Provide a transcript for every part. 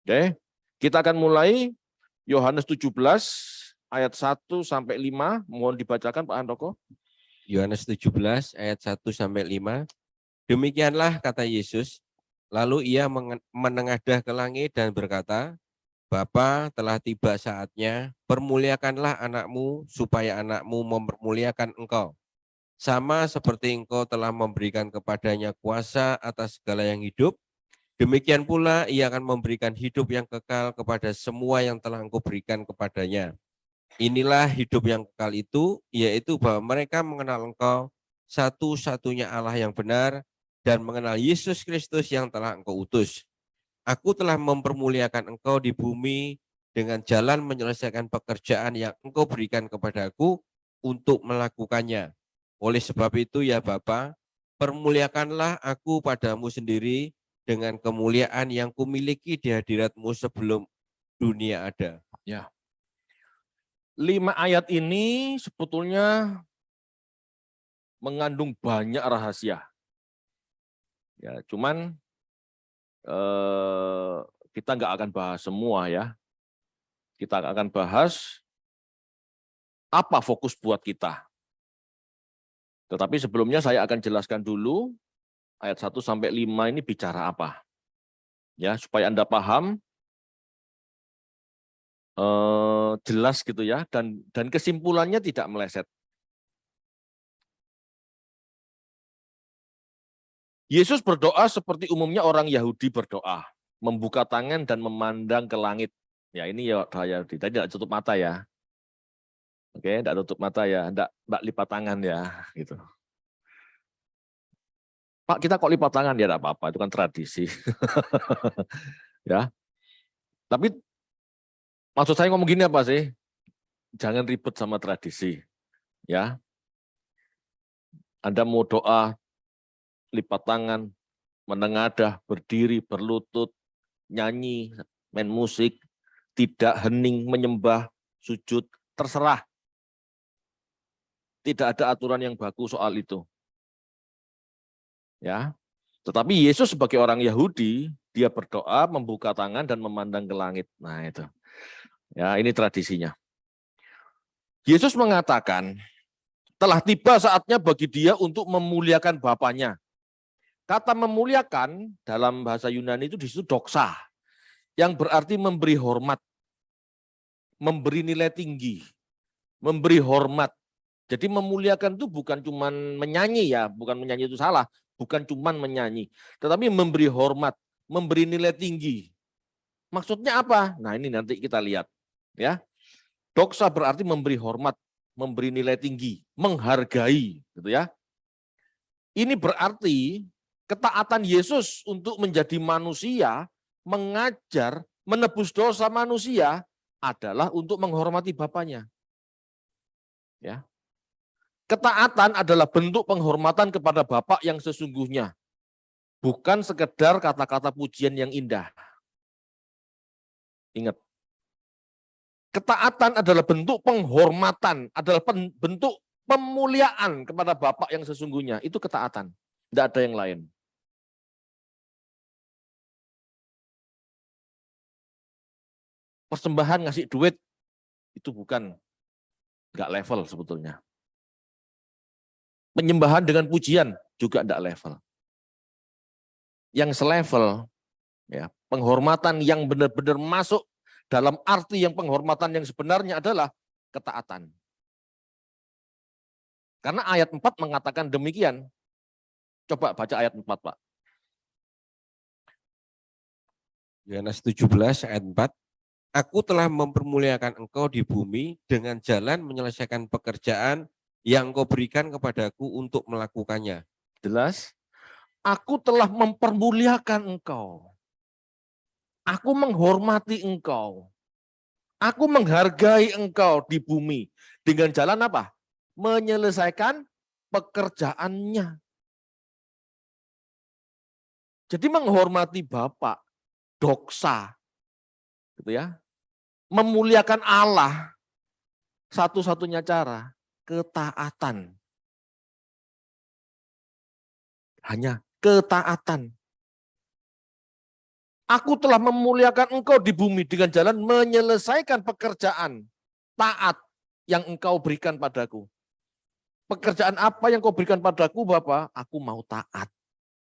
Oke, kita akan mulai Yohanes 17 ayat 1 sampai 5. Mohon dibacakan Pak Handoko. Yohanes 17 ayat 1 sampai 5. Demikianlah kata Yesus. Lalu ia menengadah ke langit dan berkata, Bapa, telah tiba saatnya, permuliakanlah anakmu supaya anakmu mempermuliakan engkau. Sama seperti engkau telah memberikan kepadanya kuasa atas segala yang hidup, demikian pula ia akan memberikan hidup yang kekal kepada semua yang telah engkau berikan kepadanya. Inilah hidup yang kekal itu, yaitu bahwa mereka mengenal engkau, satu-satunya Allah yang benar, dan mengenal Yesus Kristus yang telah engkau utus. Aku telah mempermuliakan engkau di bumi dengan jalan menyelesaikan pekerjaan yang engkau berikan kepadaku untuk melakukannya. Oleh sebab itu ya Bapa, permuliakanlah aku padamu sendiri dengan kemuliaan yang kumiliki di hadiratmu sebelum dunia ada. Ya. 5 ayat ini sebetulnya mengandung banyak rahasia. Ya, cuman kita nggak akan bahas semua ya. Kita akan bahas apa fokus buat kita. Tetapi sebelumnya saya akan jelaskan dulu ayat 1 sampai 5 ini bicara apa. Ya, supaya Anda paham jelas gitu ya, dan kesimpulannya tidak meleset. Yesus berdoa seperti umumnya orang Yahudi berdoa, membuka tangan dan memandang ke langit. Ya, ini ya Yahudi. Tadi tidak tutup mata ya. Oke, tidak tutup mata ya, tidak lipat tangan ya, gitu. Pak, kita kok lipat tangan ya, tidak apa-apa, itu kan tradisi. Ya, tapi maksud saya ngomong gini apa sih? Jangan ribet sama tradisi, ya. Anda mau doa, lipat tangan, menengadah, berdiri, berlutut, nyanyi, main musik, tidak hening, menyembah, sujud, terserah. Tidak ada aturan yang baku soal itu. Ya, tetapi Yesus sebagai orang Yahudi, dia berdoa, membuka tangan dan memandang ke langit. Nah itu, ya ini tradisinya. Yesus mengatakan, telah tiba saatnya bagi dia untuk memuliakan Bapaknya. Kata memuliakan dalam bahasa Yunani itu disitu doxa, yang berarti memberi hormat, memberi nilai tinggi, memberi hormat. Jadi memuliakan itu bukan cuma menyanyi ya, bukan menyanyi itu salah, bukan cuma menyanyi, tetapi memberi hormat, memberi nilai tinggi. Maksudnya apa? Nah ini nanti kita lihat. Ya, doxa berarti memberi hormat, memberi nilai tinggi, menghargai, gitu ya. Ini berarti ketaatan Yesus untuk menjadi manusia, mengajar, menebus dosa manusia adalah untuk menghormati Bapaknya. Ya. Ketaatan adalah bentuk penghormatan kepada Bapa yang sesungguhnya, bukan sekedar kata-kata pujian yang indah. Ingat, ketaatan adalah bentuk penghormatan, adalah bentuk pemuliaan kepada Bapa yang sesungguhnya. Itu ketaatan, tidak ada yang lain. Persembahan ngasih duit, itu bukan, nggak level sebetulnya. Penyembahan dengan pujian juga tidak level. Yang selevel, ya, penghormatan yang benar-benar masuk dalam arti yang penghormatan yang sebenarnya adalah ketaatan. Karena ayat 4 mengatakan demikian. Coba baca ayat 4, Pak. Yohanes 17 ayat 4. Aku telah mempermuliakan engkau di bumi dengan jalan menyelesaikan pekerjaan yang engkau berikan kepadaku untuk melakukannya. Jelas? Aku telah mempermuliakan engkau. Aku menghormati engkau. Aku menghargai engkau di bumi. Dengan jalan apa? Menyelesaikan pekerjaannya. Jadi menghormati Bapak, doxa, gitu ya. Memuliakan Allah, satu-satunya cara, ketaatan. Hanya ketaatan. Aku telah memuliakan engkau di bumi dengan jalan menyelesaikan pekerjaan taat yang engkau berikan padaku. Pekerjaan apa yang kau berikan padaku, Bapa? Aku mau taat.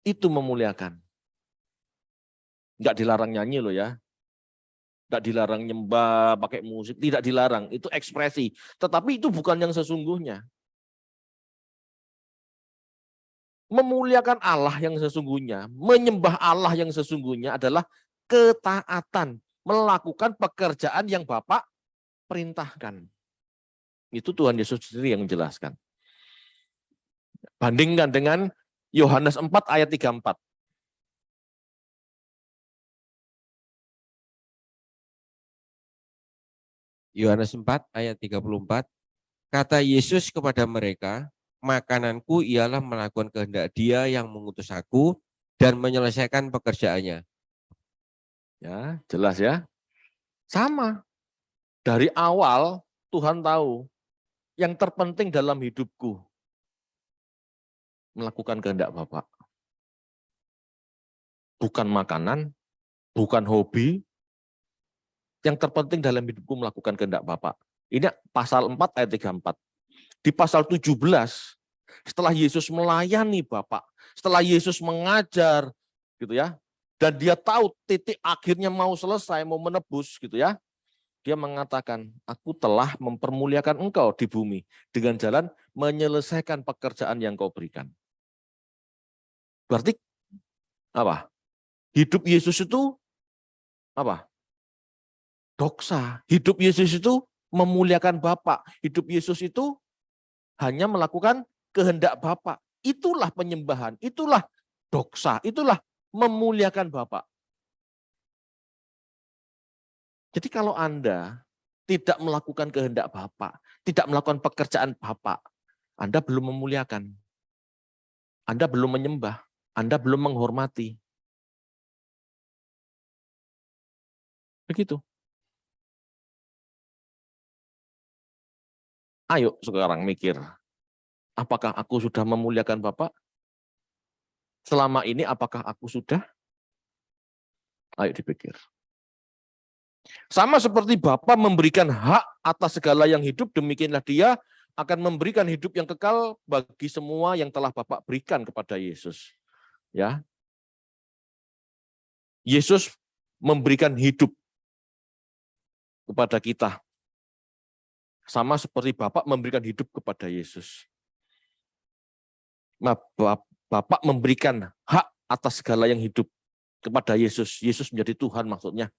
Itu memuliakan. Enggak dilarang nyanyi loh ya. Enggak dilarang nyembah, pakai musik. Tidak dilarang. Itu ekspresi. Tetapi itu bukan yang sesungguhnya. Memuliakan Allah yang sesungguhnya, menyembah Allah yang sesungguhnya adalah ketaatan. Melakukan pekerjaan yang Bapak perintahkan. Itu Tuhan Yesus sendiri yang menjelaskan. Bandingkan dengan Yohanes 4 ayat 34. Yohanes 4 ayat 34. Kata Yesus kepada mereka, makananku ialah melakukan kehendak Dia yang mengutus aku dan menyelesaikan pekerjaannya. Ya, jelas ya. Sama. Dari awal Tuhan tahu yang terpenting dalam hidupku melakukan kehendak Bapak. Bukan makanan, bukan hobi. Yang terpenting dalam hidupku melakukan kehendak Bapak. Ini pasal 4 ayat 34. Di pasal 17, setelah Yesus melayani Bapak, setelah Yesus mengajar, gitu ya, dan dia tahu titik akhirnya mau selesai, mau menebus, gitu ya, dia mengatakan, aku telah mempermuliakan engkau di bumi dengan jalan menyelesaikan pekerjaan yang kau berikan. Berarti apa? Hidup Yesus itu apa? Doksa. Hidup Yesus itu memuliakan Bapa. Hidup Yesus itu hanya melakukan kehendak Bapa. Itulah penyembahan, itulah doksa, itulah memuliakan Bapa. Jadi kalau Anda tidak melakukan kehendak Bapa, tidak melakukan pekerjaan Bapa, Anda belum memuliakan. Anda belum menyembah, Anda belum menghormati. Begitu. Ayo sekarang mikir, apakah aku sudah memuliakan Bapak? Selama ini apakah aku sudah? Ayo dipikir. Sama seperti Bapa memberikan hak atas segala yang hidup, demikianlah Dia akan memberikan hidup yang kekal bagi semua yang telah Bapa berikan kepada Yesus. Ya. Yesus memberikan hidup kepada kita. Sama seperti Bapa memberikan hidup kepada Yesus. Nah, Bapa memberikan hak atas segala yang hidup kepada Yesus. Yesus menjadi Tuhan maksudnya.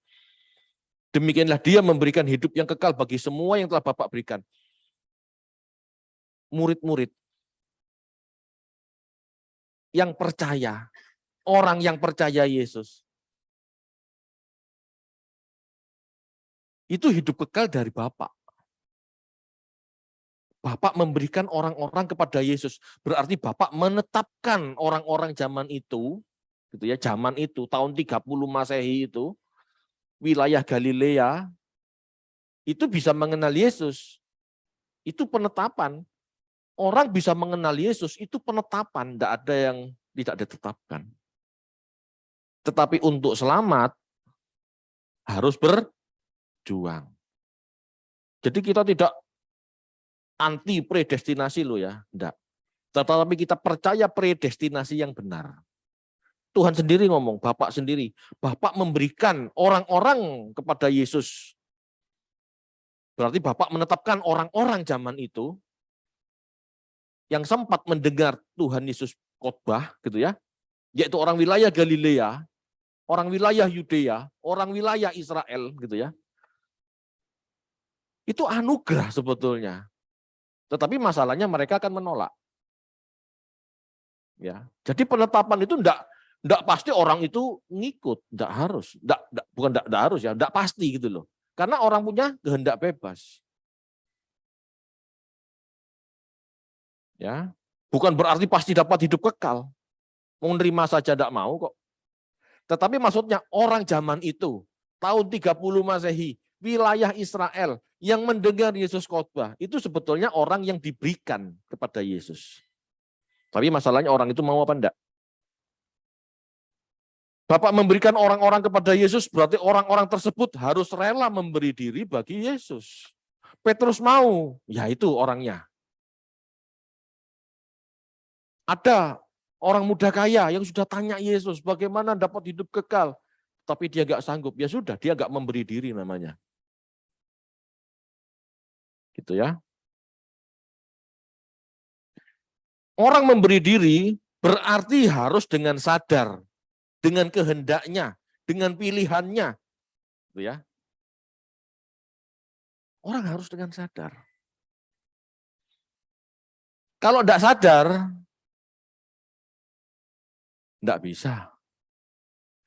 Demikianlah Dia memberikan hidup yang kekal bagi semua yang telah Bapa berikan. Murid-murid yang percaya, orang yang percaya Yesus, itu hidup kekal dari Bapa. Bapak memberikan orang-orang kepada Yesus. Berarti Bapak menetapkan orang-orang zaman itu, gitu ya, zaman itu tahun 30 Masehi itu, wilayah Galilea itu bisa mengenal Yesus. Itu penetapan. Orang bisa mengenal Yesus itu penetapan, tidak ada yang tidak ditetapkan. Tetapi untuk selamat harus berjuang. Jadi kita tidak anti predestinasi loh ya, enggak. Tetapi kita percaya predestinasi yang benar. Tuhan sendiri ngomong, Bapak sendiri. Bapak memberikan orang-orang kepada Yesus. Berarti Bapak menetapkan orang-orang zaman itu yang sempat mendengar Tuhan Yesus khotbah gitu ya, yaitu orang wilayah Galilea, orang wilayah Yudea, orang wilayah Israel gitu ya. Itu anugerah sebetulnya. Tetapi masalahnya mereka akan menolak. Ya. Jadi penetapan itu enggak pasti orang itu ngikut, enggak harus. Bukan enggak harus ya, enggak pasti gitu loh. Karena orang punya kehendak bebas. Ya. Bukan berarti pasti dapat hidup kekal. Mau nerima saja enggak mau kok. Tetapi maksudnya orang zaman itu, tahun 30 Masehi, wilayah Israel yang mendengar Yesus khotbah, itu sebetulnya orang yang diberikan kepada Yesus. Tapi masalahnya orang itu mau apa enggak? Bapak memberikan orang-orang kepada Yesus, berarti orang-orang tersebut harus rela memberi diri bagi Yesus. Petrus mau, ya itu orangnya. Ada orang muda kaya yang sudah tanya Yesus, bagaimana dapat hidup kekal? Tapi dia nggak sanggup, ya sudah, dia nggak memberi diri namanya. Gitu ya. Orang memberi diri berarti harus dengan sadar, dengan kehendaknya, dengan pilihannya. Gitu ya. Orang harus dengan sadar. Kalau tidak sadar, tidak bisa.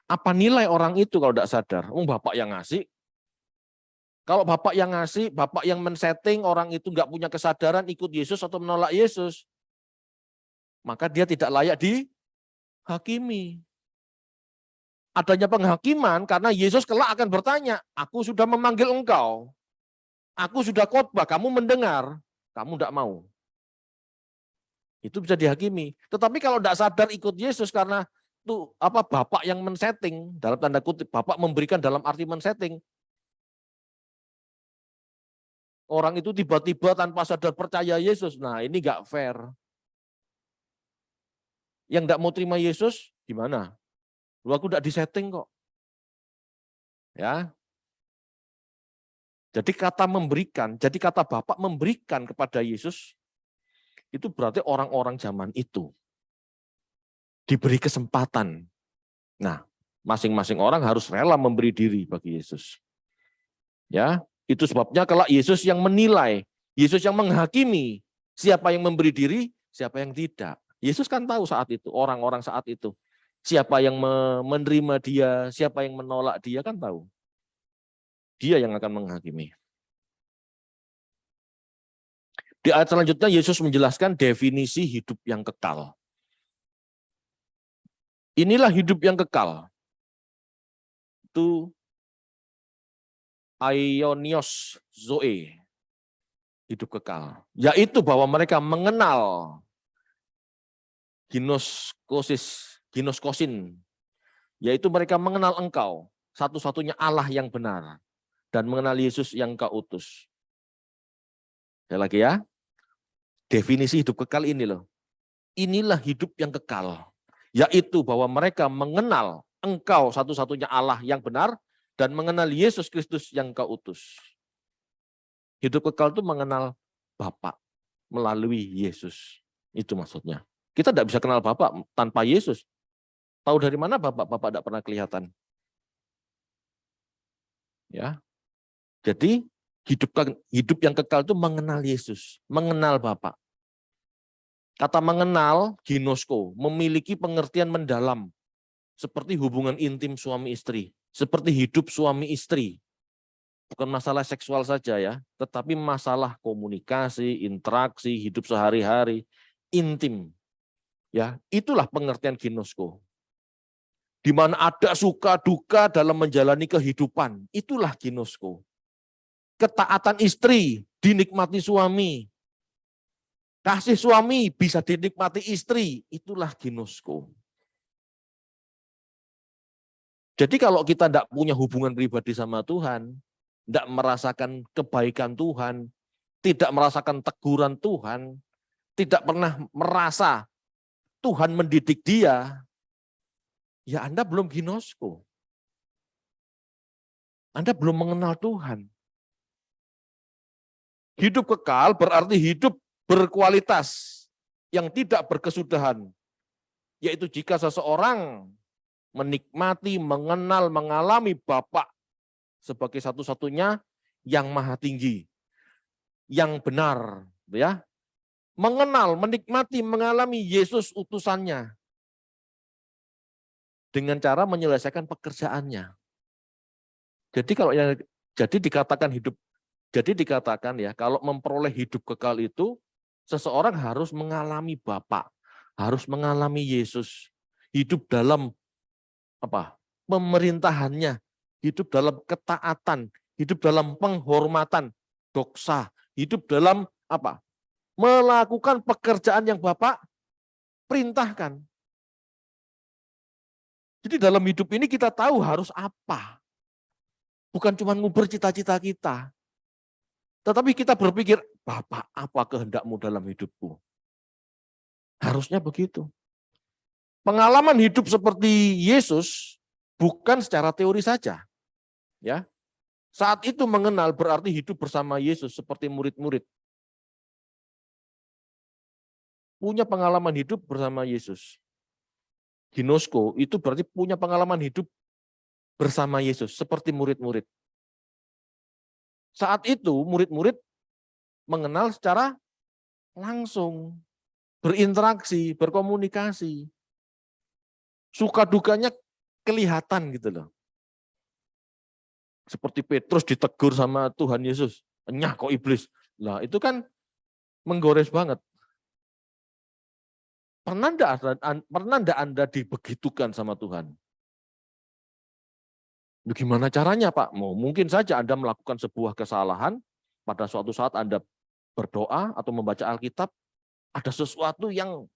Apa nilai orang itu kalau tidak sadar? Bapak yang ngasih. Kalau bapak yang ngasih, bapak yang men-setting orang itu nggak punya kesadaran ikut Yesus atau menolak Yesus, maka dia tidak layak dihakimi. Adanya penghakiman karena Yesus kelak akan bertanya, aku sudah memanggil engkau, aku sudah khotbah, kamu mendengar, kamu tidak mau. Itu bisa dihakimi. Tetapi kalau tidak sadar ikut Yesus karena itu bapak yang men-setting, dalam tanda kutip, bapak memberikan dalam arti men-setting. Orang itu tiba-tiba tanpa sadar percaya Yesus. Nah, ini nggak fair. Yang nggak mau terima Yesus, gimana? Lu aku udah disetting kok. Ya. Jadi kata memberikan, jadi kata Bapak memberikan kepada Yesus, itu berarti orang-orang zaman itu diberi kesempatan. Nah, masing-masing orang harus rela memberi diri bagi Yesus. Ya, itu sebabnya kalau Yesus yang menilai, Yesus yang menghakimi siapa yang memberi diri, siapa yang tidak. Yesus kan tahu saat itu, orang-orang saat itu. Siapa yang menerima dia, siapa yang menolak dia kan tahu. Dia yang akan menghakimi. Di ayat selanjutnya Yesus menjelaskan definisi hidup yang kekal. Inilah hidup yang kekal. Itu aionios zoe. Hidup kekal. Yaitu bahwa mereka mengenal ginoskosin. Yaitu mereka mengenal engkau. Satu-satunya Allah yang benar. Dan mengenal Yesus yang kau utus. Sekali lagi ya. Definisi hidup kekal ini loh. Inilah hidup yang kekal. Yaitu bahwa mereka mengenal engkau satu-satunya Allah yang benar. Dan mengenal Yesus Kristus yang kau utus. Hidup kekal itu mengenal Bapa melalui Yesus. Itu maksudnya. Kita tidak bisa kenal Bapa tanpa Yesus. Tahu dari mana Bapak? Bapak tidak pernah kelihatan. Ya. Jadi hidup yang kekal itu mengenal Yesus, mengenal Bapa. Kata mengenal, ginosko, memiliki pengertian mendalam. Seperti hubungan intim suami istri. Seperti hidup suami istri. Bukan masalah seksual saja ya, tetapi masalah komunikasi, interaksi, hidup sehari-hari, intim. Ya, itulah pengertian ginosko. Di mana ada suka duka dalam menjalani kehidupan, itulah ginosko. Ketaatan istri dinikmati suami. Kasih suami bisa dinikmati istri, itulah ginosko. Jadi kalau kita tidak punya hubungan pribadi sama Tuhan, tidak merasakan kebaikan Tuhan, tidak merasakan teguran Tuhan, tidak pernah merasa Tuhan mendidik dia, ya Anda belum ginosko. Anda belum mengenal Tuhan. Hidup kekal berarti hidup berkualitas yang tidak berkesudahan. Yaitu jika seseorang menikmati, mengenal, mengalami Bapa sebagai satu-satunya yang maha tinggi, yang benar, ya. Mengenal, menikmati, mengalami Yesus utusannya dengan cara menyelesaikan pekerjaannya. Jadi dikatakan ya, kalau memperoleh hidup kekal itu seseorang harus mengalami Bapa, harus mengalami Yesus, hidup dalam pemerintahannya, hidup dalam ketaatan, hidup dalam penghormatan, doksa, hidup dalam melakukan pekerjaan yang Bapak perintahkan. Jadi dalam hidup ini kita tahu harus apa. Bukan cuma nguber cita-cita kita. Tetapi kita berpikir, Bapak, apa kehendak-Mu dalam hidupku? Harusnya begitu. Pengalaman hidup seperti Yesus bukan secara teori saja. Ya. Saat itu mengenal berarti hidup bersama Yesus seperti murid-murid. Punya pengalaman hidup bersama Yesus. Ginosko itu berarti punya pengalaman hidup bersama Yesus seperti murid-murid. Saat itu murid-murid mengenal secara langsung, berinteraksi, berkomunikasi. Suka dukanya kelihatan gitu loh. Seperti Petrus ditegur sama Tuhan Yesus. Nyah kok iblis. Lah itu kan menggores banget. Pernah enggak Anda dibegitukan sama Tuhan? Bagaimana caranya Pak? Mungkin saja Anda melakukan sebuah kesalahan, pada suatu saat Anda berdoa atau membaca Alkitab, ada sesuatu yang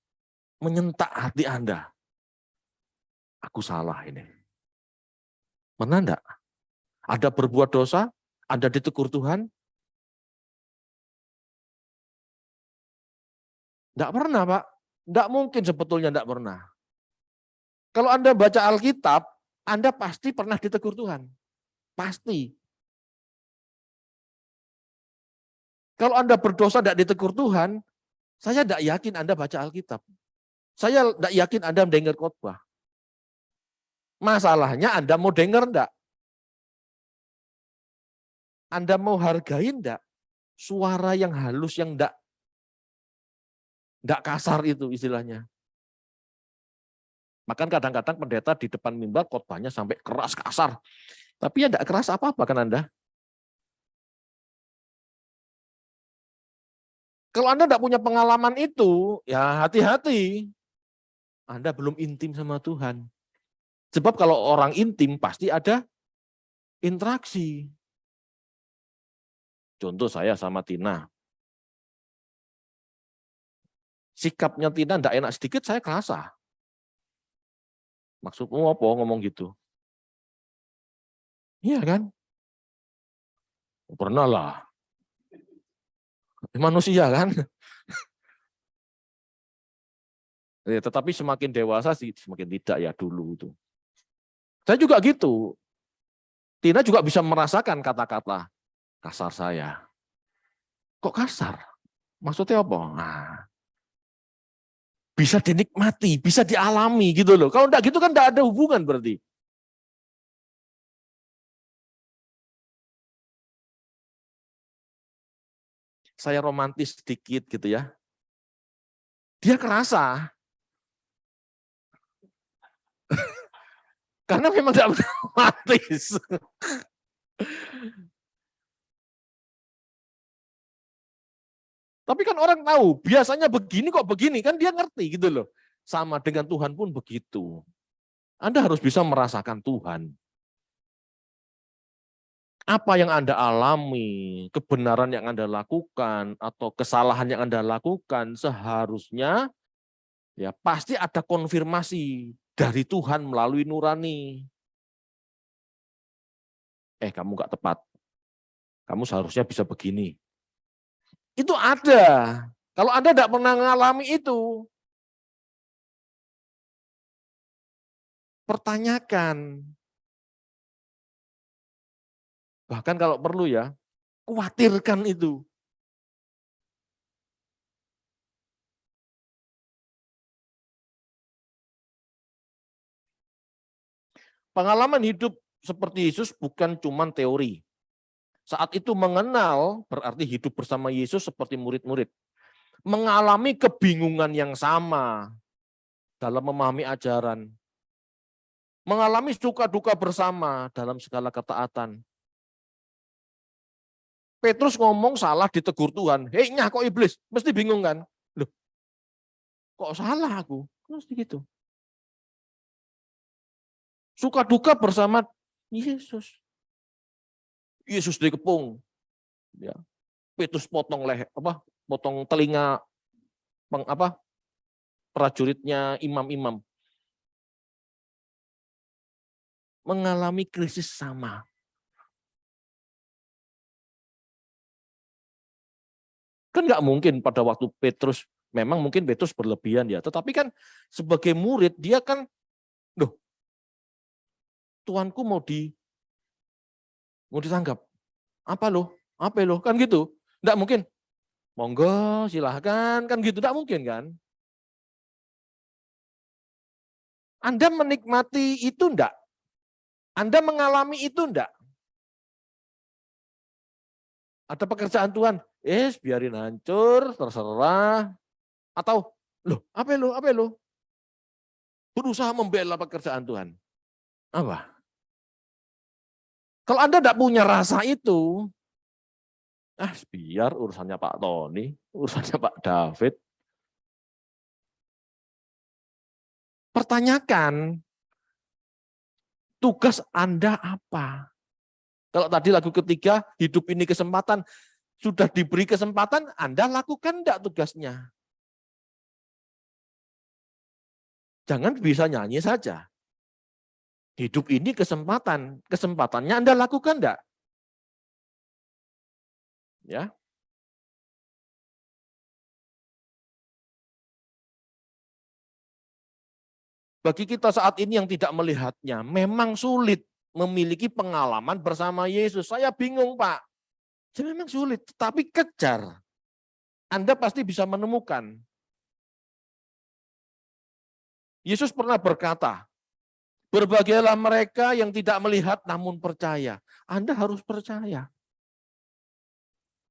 menyentak hati Anda. Aku salah ini. Pernah enggak? Ada berbuat dosa, Anda ditegur Tuhan? Enggak pernah Pak. Enggak mungkin sebetulnya enggak pernah. Kalau Anda baca Alkitab, Anda pasti pernah ditegur Tuhan. Pasti. Kalau Anda berdosa tidak ditegur Tuhan, saya tidak yakin Anda baca Alkitab. Saya tidak yakin Anda mendengar khotbah. Masalahnya Anda mau dengar enggak? Anda mau hargai enggak? Suara yang halus yang enggak kasar itu istilahnya. Bahkan kadang-kadang pendeta di depan mimbar khotbahnya sampai keras kasar. Tapi ya enggak keras apa-apa kan Anda? Kalau Anda enggak punya pengalaman itu, ya hati-hati. Anda belum intim sama Tuhan. Sebab kalau orang intim pasti ada interaksi. Contoh saya sama Tina. Sikapnya Tina enggak enak sedikit, saya kerasa. Maksudmu apa ngomong gitu? Iya kan? Pernah lah. Manusia kan? Ya, tetapi semakin dewasa sih, semakin tidak ya dulu itu. Saya juga gitu. Tina juga bisa merasakan kata-kata kasar saya. Kok kasar? Maksudnya apa? Nah, bisa dinikmati, bisa dialami gitu loh. Kalau enggak gitu kan enggak ada hubungan berarti. Saya romantis sedikit gitu ya. Dia kerasa. Karena memang tidak romantis. Tapi kan orang tahu, biasanya begini kok begini, kan dia ngerti gitu loh. Sama dengan Tuhan pun begitu. Anda harus bisa merasakan Tuhan. Apa yang Anda alami, kebenaran yang Anda lakukan, atau kesalahan yang Anda lakukan, seharusnya ya pasti ada konfirmasi dari Tuhan melalui nurani. Kamu nggak tepat. Kamu seharusnya bisa begini. Itu ada. Kalau Anda tidak pernah mengalami itu, pertanyakan. Bahkan kalau perlu ya, khawatirkan itu. Pengalaman hidup seperti Yesus bukan cuma teori. Saat itu mengenal berarti hidup bersama Yesus seperti murid-murid. Mengalami kebingungan yang sama dalam memahami ajaran. Mengalami suka duka bersama dalam segala ketaatan. Petrus ngomong salah ditegur Tuhan. Hei nyah kok iblis? Mesti bingung kan? Loh, kok salah aku? Mesti gitu. Suka duka bersama Yesus. Yesus dikepung. Ya. Petrus potong potong telinga prajuritnya imam-imam. mengalami krisis sama. Kan nggak mungkin pada waktu Petrus, memang mungkin Petrus berlebihan ya, tetapi kan sebagai murid dia kan, loh, Tuanku mau ditangkap. Apa loh? Apa loh? Kan gitu. Nggak mungkin. Monggo, silahkan. Kan gitu. Nggak mungkin kan? Anda menikmati itu enggak? Anda mengalami itu enggak? Ada pekerjaan Tuhan, biarin hancur, terserah. Atau, loh, apa lo? Apa lo? Berusaha membela pekerjaan Tuhan. Apa? Kalau Anda enggak punya rasa itu, biar urusannya Pak Tony, urusannya Pak David. Pertanyakan, tugas Anda apa? Kalau tadi lagu ketiga, hidup ini kesempatan, sudah diberi kesempatan, Anda lakukan enggak tugasnya? Jangan bisa nyanyi saja. Hidup ini kesempatan, kesempatannya Anda lakukan enggak? Ya. Bagi kita saat ini yang tidak melihatnya, memang sulit memiliki pengalaman bersama Yesus. Saya bingung, Pak. Saya memang sulit, tapi kejar. Anda pasti bisa menemukan. Yesus pernah berkata, berbahagialah mereka yang tidak melihat namun percaya. Anda harus percaya.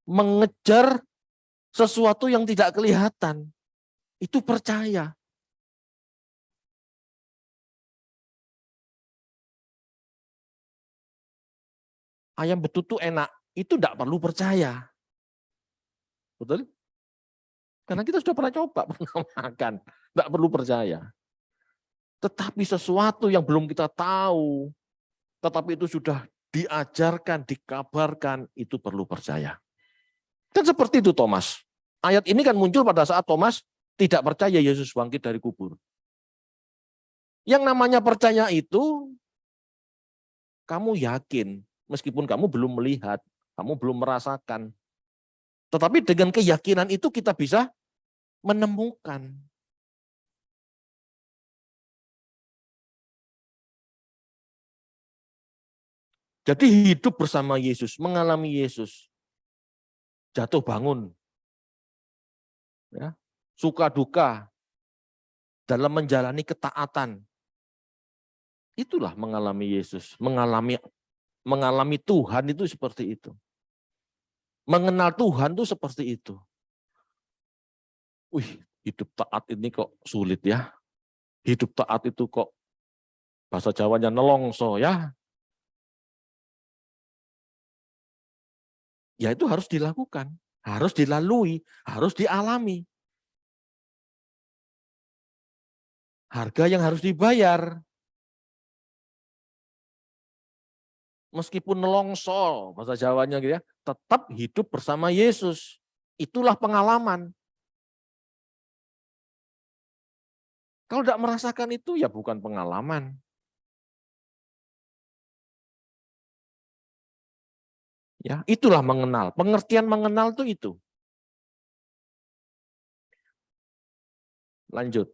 Mengejar sesuatu yang tidak kelihatan, itu percaya. Ayam betutu enak, itu tidak perlu percaya. Betul? Karena kita sudah pernah coba, pernah makan. Tidak perlu percaya. Tetapi sesuatu yang belum kita tahu, tetapi itu sudah diajarkan, dikabarkan, itu perlu percaya. Kan seperti itu Thomas. Ayat ini kan muncul pada saat Thomas tidak percaya Yesus bangkit dari kubur. Yang namanya percaya itu, kamu yakin, meskipun kamu belum melihat, kamu belum merasakan. Tetapi dengan keyakinan itu kita bisa menemukan. Jadi hidup bersama Yesus, mengalami Yesus, jatuh bangun, ya, suka duka, dalam menjalani ketaatan. Itulah mengalami Yesus, mengalami Tuhan itu seperti itu. Mengenal Tuhan itu seperti itu. Hidup taat ini kok sulit ya. Hidup taat itu kok bahasa Jawanya nelongso ya. Ya itu harus dilakukan, harus dilalui, harus dialami. Harga yang harus dibayar. Meskipun nelongso, bahasa Jawanya gitu ya, tetap hidup bersama Yesus. Itulah pengalaman. Kalau tidak merasakan itu ya bukan pengalaman. Ya, itulah mengenal. Pengertian mengenal itu. Lanjut.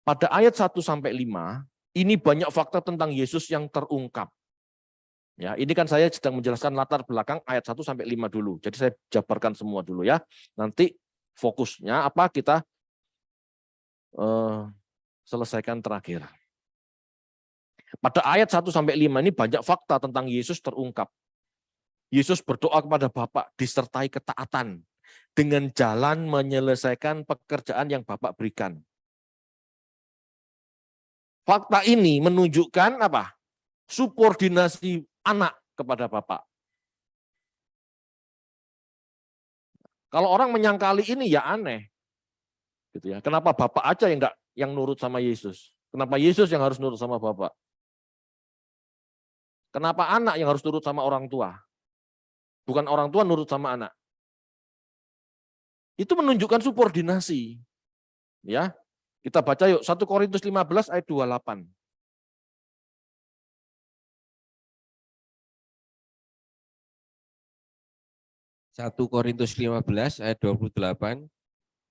Pada ayat 1 sampai 5, ini banyak fakta tentang Yesus yang terungkap. Ya, ini kan saya sedang menjelaskan latar belakang ayat 1 sampai 5 dulu. Jadi saya jabarkan semua dulu ya. Nanti fokusnya apa kita selesaikan terakhir. Pada ayat 1 sampai 5 ini banyak fakta tentang Yesus terungkap. Yesus berdoa kepada Bapa disertai ketaatan dengan jalan menyelesaikan pekerjaan yang Bapa berikan. Fakta ini menunjukkan apa? Subordinasi anak kepada Bapa. Kalau orang menyangkali ini ya aneh. Gitu ya. Kenapa Bapak aja yang nurut sama Yesus? Kenapa Yesus yang harus nurut sama Bapak? Kenapa anak yang harus nurut sama orang tua? Bukan orang tua nurut sama anak. Itu menunjukkan subordinasi. Ya. Kita baca yuk 1 Korintus 15 ayat 28. 1 Korintus 15 ayat 28.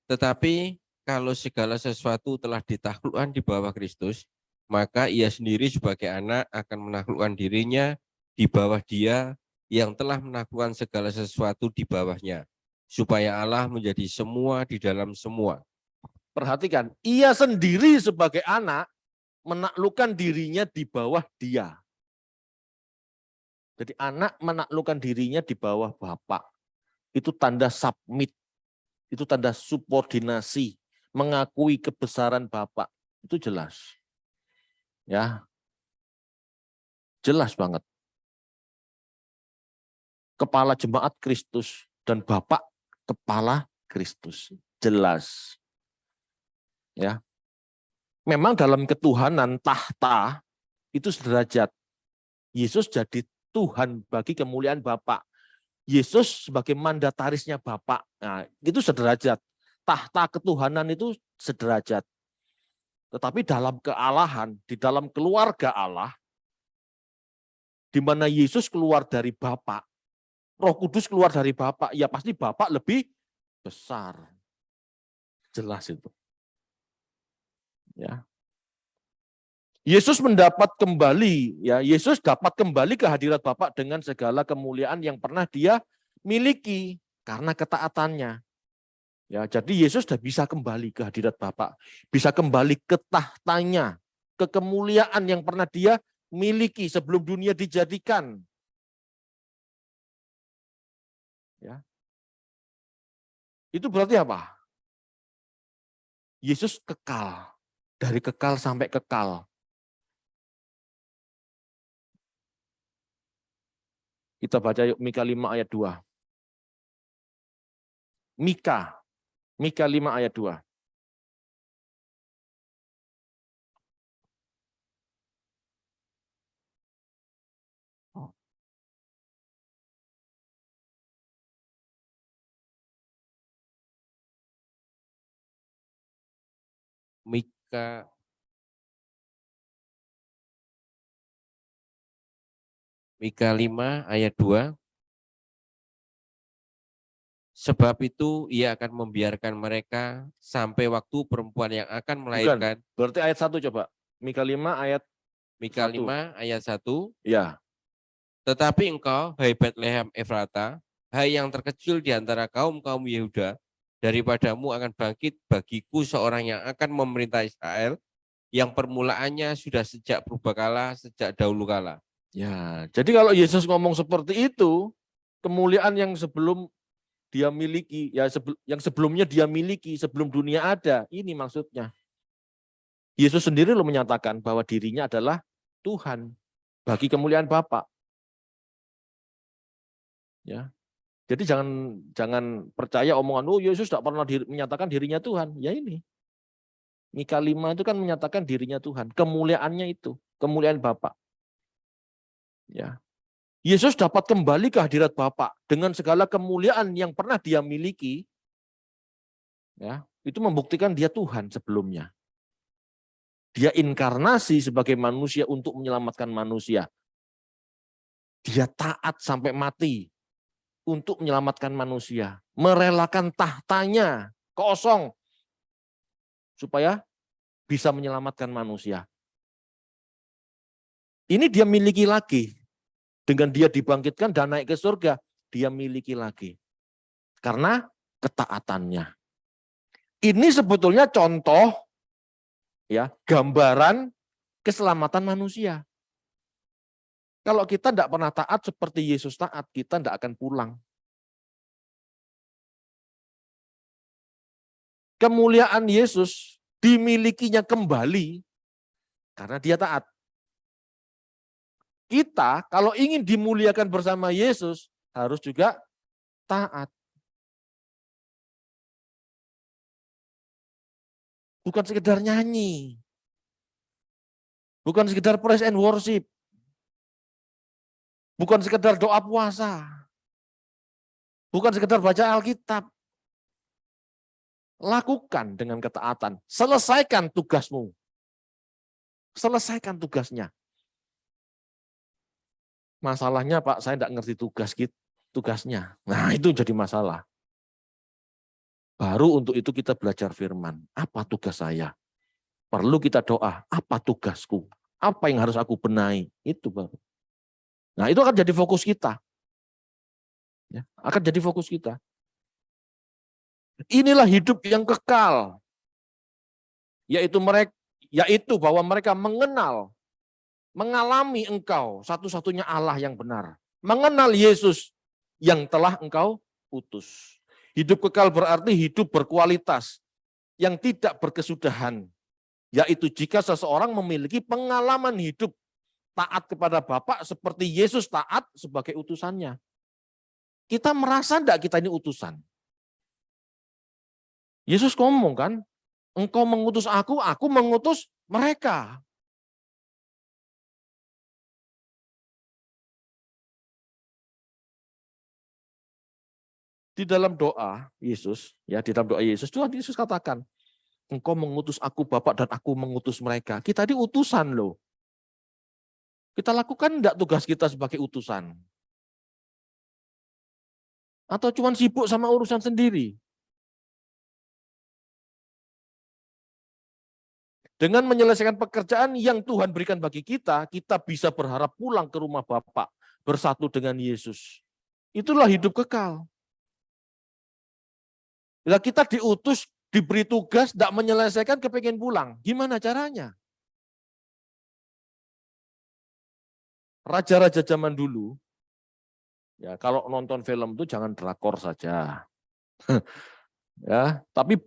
Tetapi kalau segala sesuatu telah ditaklukkan di bawah Kristus, maka ia sendiri sebagai anak akan menaklukkan dirinya di bawah Dia yang telah menaklukkan segala sesuatu di bawahnya, supaya Allah menjadi semua di dalam semua. Perhatikan, ia sendiri sebagai anak menaklukkan dirinya di bawah Dia. Jadi anak menaklukkan dirinya di bawah Bapak. Itu tanda submit, itu tanda subordinasi, mengakui kebesaran Bapak. Itu jelas. Ya. Jelas banget. Kepala jemaat Kristus dan Bapak kepala Kristus. Jelas. Ya. Memang dalam ketuhanan tahta itu sederajat. Yesus jadi Tuhan bagi kemuliaan Bapa. Yesus sebagai mandatarisnya Bapa. Nah, itu sederajat. Tahta ketuhanan itu sederajat. Tetapi dalam kealahan, di dalam keluarga Allah, di mana Yesus keluar dari Bapa, Roh Kudus keluar dari Bapa, ya pasti Bapa lebih besar. Jelas itu. Ya. Yesus mendapat kembali, ya Yesus dapat kembali ke hadirat Bapa dengan segala kemuliaan yang pernah Dia miliki karena ketaatannya. Ya, jadi Yesus sudah bisa kembali ke hadirat Bapa, bisa kembali ke tahtanya, ke kemuliaan yang pernah Dia miliki sebelum dunia dijadikan. Ya. Itu berarti apa? Yesus kekal, dari kekal sampai kekal. Kita baca yuk Mika 5 ayat 2. Mika 5 ayat 2. Mika 5 ayat 2. Sebab itu ia akan membiarkan mereka sampai waktu perempuan yang akan melahirkan. Bukan, berarti ayat 1 coba. Mika 5 ayat Mika 1. 5 ayat 1. Ya. Tetapi engkau, hai Betlehem Efrata, hai yang terkecil di antara kaum-kaum Yehuda, daripadamu akan bangkit bagiku seorang yang akan memerintah Israel, yang permulaannya sudah sejak purbakala, sejak dahulu kala. Ya, jadi kalau Yesus ngomong seperti itu, kemuliaan yang sebelum Dia miliki, ya yang sebelumnya Dia miliki sebelum dunia ada, ini maksudnya. Yesus sendiri lo menyatakan bahwa dirinya adalah Tuhan bagi kemuliaan Bapa. Ya. Jadi jangan percaya omongan, oh Yesus tidak pernah menyatakan dirinya Tuhan. Ya ini. Mika 5 itu kan menyatakan dirinya Tuhan, kemuliaannya itu, kemuliaan Bapa. Ya. Yesus dapat kembali ke hadirat Bapa dengan segala kemuliaan yang pernah Dia miliki. Ya, itu membuktikan Dia Tuhan sebelumnya. Dia inkarnasi sebagai manusia untuk menyelamatkan manusia. Dia taat sampai mati untuk menyelamatkan manusia, merelakan tahtanya kosong supaya bisa menyelamatkan manusia. Ini Dia miliki lagi. Dengan Dia dibangkitkan dan naik ke surga, Dia miliki lagi. Karena ketaatannya. Ini sebetulnya contoh, ya, gambaran keselamatan manusia. Kalau kita tidak pernah taat seperti Yesus taat, kita tidak akan pulang. Kemuliaan Yesus dimilikinya kembali karena Dia taat. Kita kalau ingin dimuliakan bersama Yesus harus juga taat. Bukan sekedar nyanyi. Bukan sekedar praise and worship. Bukan sekedar doa puasa. Bukan sekedar baca Alkitab. Lakukan dengan ketaatan. Selesaikan tugasmu. Selesaikan tugasnya. Masalahnya Pak, saya tidak ngerti tugas gitu. tugasnya. Nah, itu jadi masalah. Baru untuk itu kita belajar firman. Apa tugas saya? Perlu kita doa. Apa tugasku? Apa yang harus aku benahi? Itu baru. Nah, itu akan jadi fokus kita. Ya, akan jadi fokus kita. Inilah hidup yang kekal. Yaitu bahwa mereka mengenal, mengalami engkau satu-satunya Allah yang benar. Mengenal Yesus yang telah engkau utus. Hidup kekal berarti hidup berkualitas yang tidak berkesudahan. Yaitu jika seseorang memiliki pengalaman hidup taat kepada Bapa seperti Yesus taat sebagai utusannya. Kita merasa enggak kita ini utusan? Yesus ngomong kan, engkau mengutus aku mengutus mereka. Di dalam doa Yesus, di dalam doa Yesus, Tuhan Yesus katakan, engkau mengutus aku Bapa dan aku mengutus mereka. Kita ini utusan loh. Kita lakukan enggak tugas kita sebagai utusan? Atau cuma sibuk sama urusan sendiri? Dengan menyelesaikan pekerjaan yang Tuhan berikan bagi kita, kita bisa berharap pulang ke rumah Bapa bersatu dengan Yesus. Itulah hidup kekal. Bila kita diutus, diberi tugas, tidak menyelesaikan, kepengen pulang. Gimana caranya? Raja-raja zaman dulu, ya kalau nonton film itu jangan drakor saja. Ya, tapi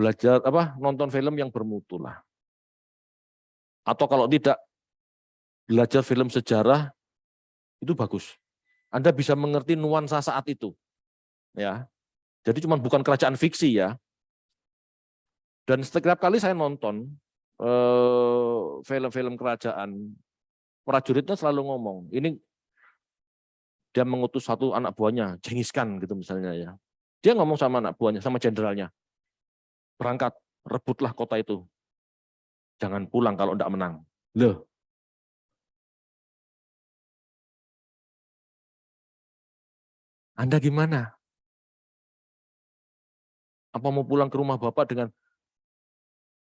belajar nonton film yang bermutu lah. Atau kalau tidak belajar film sejarah itu bagus. Anda bisa mengerti nuansa saat itu. Ya. Jadi cuma bukan kerajaan fiksi ya. Dan setiap kali saya nonton film-film kerajaan, prajuritnya selalu ngomong, ini dia mengutus satu anak buahnya, Genghis Khan gitu misalnya ya. Dia ngomong sama anak buahnya, sama jenderalnya, berangkat, rebutlah kota itu. Jangan pulang kalau tidak menang. Loh. Anda gimana? Apa mau pulang ke rumah Bapak dengan,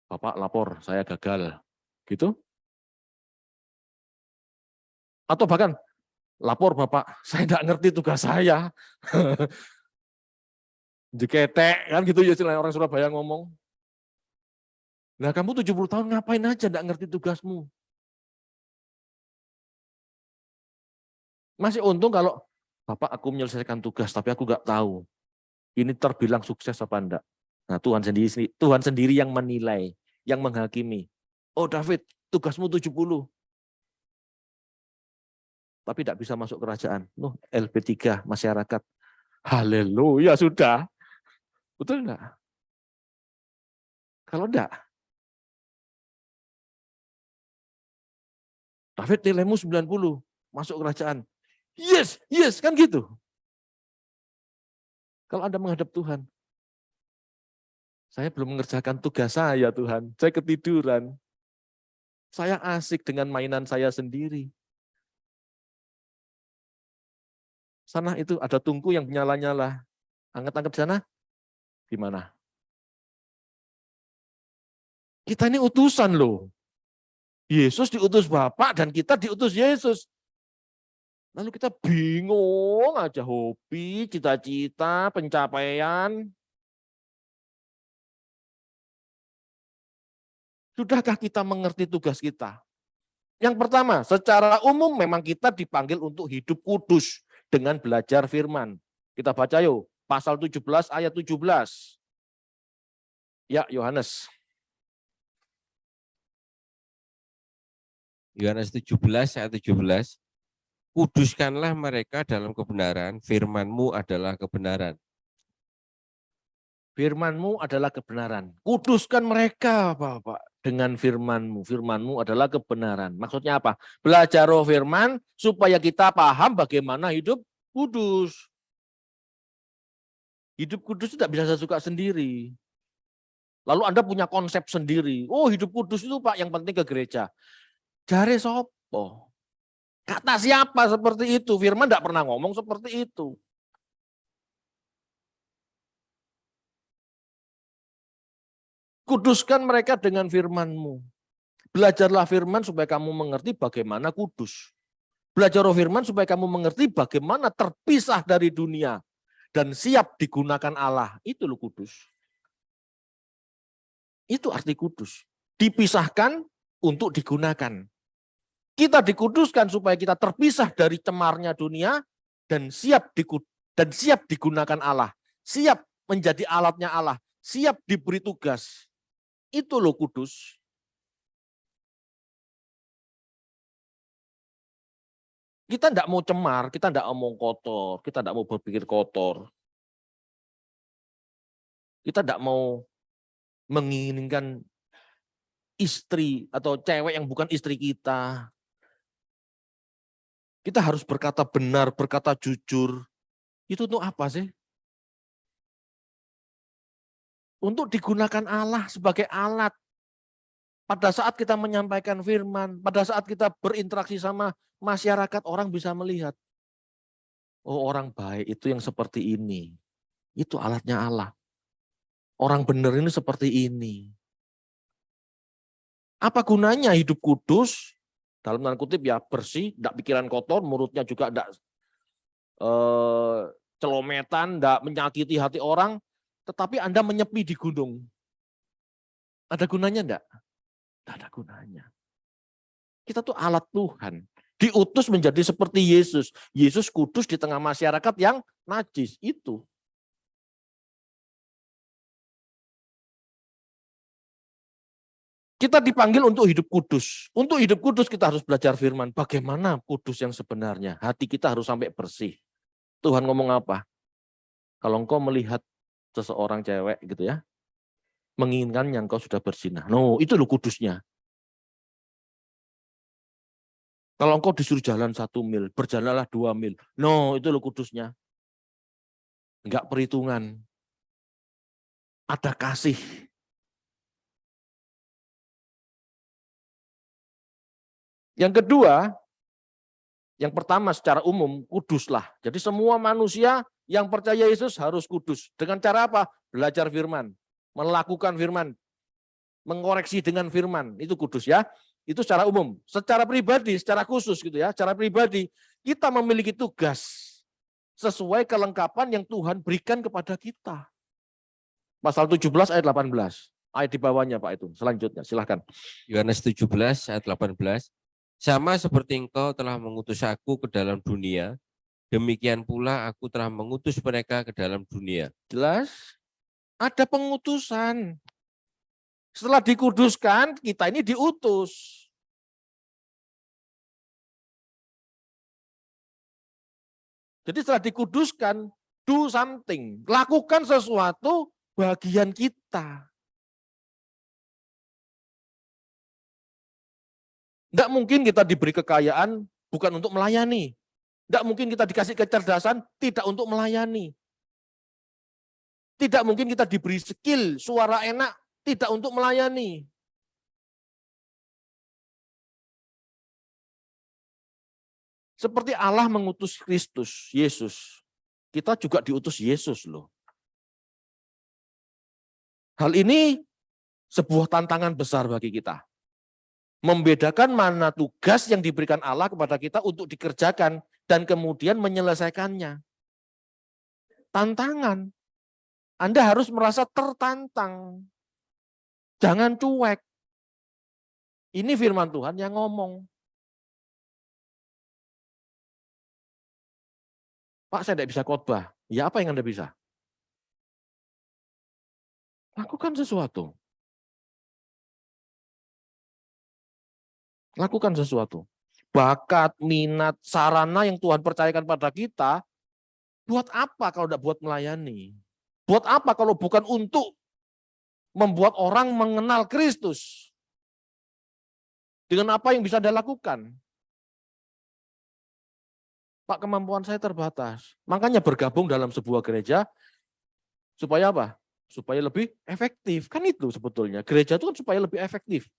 Bapak lapor, saya gagal. Gitu? Atau bahkan, lapor Bapak, saya tidak ngerti tugas saya. Jeketek, kan gitu ya istilah orang Surabaya ngomong. Nah kamu 70 tahun ngapain aja tidak ngerti tugasmu? Masih untung kalau, Bapak aku menyelesaikan tugas, tapi aku nggak tahu. Ini terbilang sukses apa enggak. Nah Tuhan sendiri yang menilai, yang menghakimi. Oh David, tugasmu 70. Tapi tidak bisa masuk kerajaan. LP3, masyarakat. Haleluya, sudah. Betul enggak? Kalau enggak, David nilaimu 90, masuk kerajaan. Yes, kan gitu. Kalau Anda menghadap Tuhan, saya belum mengerjakan tugas saya Tuhan, saya ketiduran. Saya asik dengan mainan saya sendiri. Sana itu ada tungku yang nyala-nyala. Angkat-angkat sana, gimana? Kita ini utusan loh. Yesus diutus Bapak dan kita diutus Yesus. Lalu kita bingung aja, hobi, cita-cita, pencapaian. Sudahkah kita mengerti tugas kita? Yang pertama, secara umum memang kita dipanggil untuk hidup kudus dengan belajar firman. Kita baca yuk, pasal 17 ayat 17. Ya, Yohanes. Yohanes 17 ayat 17. Kuduskanlah mereka dalam kebenaran, firman-Mu adalah kebenaran. Firman-Mu adalah kebenaran. Kuduskan mereka, Bapak, dengan firman-Mu. Firman-Mu adalah kebenaran. Maksudnya apa? Belajar roh firman supaya kita paham bagaimana hidup kudus. Hidup kudus itu tidak bisa saya suka sendiri. Lalu Anda punya konsep sendiri. Oh, hidup kudus itu Pak yang penting ke gereja. Jare sopo? Kata siapa seperti itu? Firman tidak pernah ngomong seperti itu. Kuduskan mereka dengan firman-Mu. Belajarlah firman supaya kamu mengerti bagaimana kudus. Belajar firman supaya kamu mengerti bagaimana terpisah dari dunia dan siap digunakan Allah. Itu loh kudus. Itu arti kudus. Dipisahkan untuk digunakan. Kita dikuduskan supaya kita terpisah dari cemarnya dunia dan siap digunakan Allah. Siap menjadi alatnya Allah. Siap diberi tugas. Itu loh kudus. Kita tidak mau cemar, kita tidak mau kotor, kita tidak mau berpikir kotor. Kita tidak mau menginginkan istri atau cewek yang bukan istri kita. Kita harus berkata benar, berkata jujur. Itu untuk apa sih? Untuk digunakan Allah sebagai alat. Pada saat kita menyampaikan firman, pada saat kita berinteraksi sama masyarakat, orang bisa melihat. Oh, orang baik itu yang seperti ini. Itu alatnya Allah. Orang benar ini seperti ini. Apa gunanya hidup kudus? Dalam tanda kutip ya bersih, tidak pikiran kotor, mulutnya juga tidak celometan, tidak menyakiti hati orang, tetapi Anda menyepi di gunung. Ada gunanya enggak? Tidak ada gunanya. Kita tuh alat Tuhan. Diutus menjadi seperti Yesus. Yesus kudus di tengah masyarakat yang najis. Itu. Kita dipanggil untuk hidup kudus. Untuk hidup kudus kita harus belajar firman. Bagaimana kudus yang sebenarnya? Hati kita harus sampai bersih. Tuhan ngomong apa? Kalau engkau melihat seseorang cewek gitu ya, menginginkan yang engkau sudah berzinah. No, itu loh kudusnya. Kalau engkau disuruh jalan 1 mil, berjalanlah 2 mil. No, itu loh kudusnya. Enggak perhitungan. Ada kasih. Yang kedua, yang pertama secara umum, kuduslah. Jadi semua manusia yang percaya Yesus harus kudus. Dengan cara apa? Belajar firman, melakukan firman, mengoreksi dengan firman. Itu kudus ya. Itu secara umum. Secara pribadi, secara khusus gitu ya. Secara pribadi, kita memiliki tugas sesuai kelengkapan yang Tuhan berikan kepada kita. Pasal 17 ayat 18. Ayat di bawahnya Pak itu. Selanjutnya silahkan. Yohanes 17 ayat 18. Sama seperti engkau telah mengutus aku ke dalam dunia, demikian pula aku telah mengutus mereka ke dalam dunia. Jelas? Ada pengutusan. Setelah dikuduskan, kita ini diutus. Jadi setelah dikuduskan, do something. Lakukan sesuatu bagian kita. Tidak mungkin kita diberi kekayaan bukan untuk melayani. Tidak mungkin kita dikasih kecerdasan tidak untuk melayani. Tidak mungkin kita diberi skill, suara enak, tidak untuk melayani. Seperti Allah mengutus Kristus, Yesus. Kita juga diutus Yesus loh. Hal ini sebuah tantangan besar bagi kita. Membedakan mana tugas yang diberikan Allah kepada kita untuk dikerjakan dan kemudian menyelesaikannya. Tantangan. Anda harus merasa tertantang. Jangan cuek. Ini firman Tuhan yang ngomong. Pak, saya tidak bisa khotbah. Ya apa yang Anda bisa? Lakukan sesuatu. Lakukan sesuatu. Bakat, minat, sarana yang Tuhan percayakan pada kita, buat apa kalau tidak buat melayani? Buat apa kalau bukan untuk membuat orang mengenal Kristus? Dengan apa yang bisa Anda lakukan? Pak, kemampuan saya terbatas. Makanya bergabung dalam sebuah gereja, supaya apa? Supaya lebih efektif. Kan itu sebetulnya. Gereja itu kan supaya lebih efektif.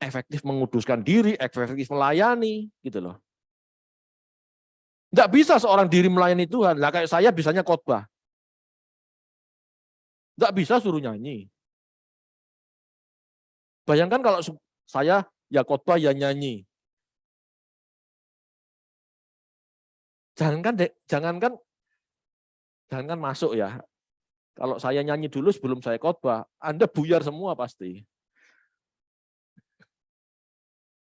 efektif menguduskan diri, efektif melayani, gitu loh. Nggak bisa seorang diri melayani Tuhan. Lah kayak saya bisanya khotbah. Nggak bisa suruh nyanyi. Bayangkan kalau saya ya khotbah ya nyanyi. Jangankan masuk ya. Kalau saya nyanyi dulu sebelum saya khotbah, Anda buyar semua pasti.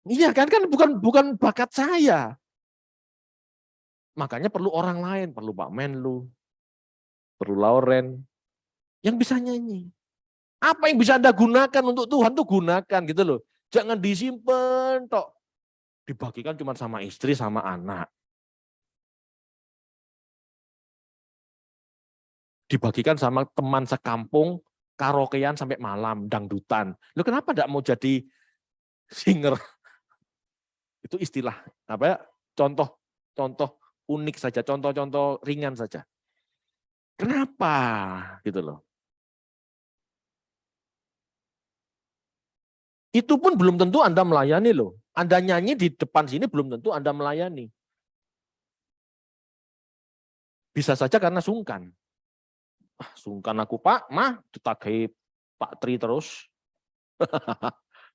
Iya kan bukan bakat saya. Makanya perlu orang lain, perlu Pak Menlu, perlu Lauren yang bisa nyanyi. Apa yang bisa Anda gunakan untuk Tuhan tuh gunakan gitu loh. Jangan disimpan tok. Dibagikan cuma sama istri sama anak. Dibagikan sama teman sekampung, karaokean sampai malam, dangdutan. Lo kenapa enggak mau jadi singer? Itu istilah apa ya? Contoh unik saja, contoh-contoh ringan saja. Kenapa? Gitu loh. Itu pun belum tentu Anda melayani loh. Anda nyanyi di depan sini belum tentu Anda melayani. Bisa saja karena sungkan. Sungkan aku Pak, mah ditagih Pak Tri terus.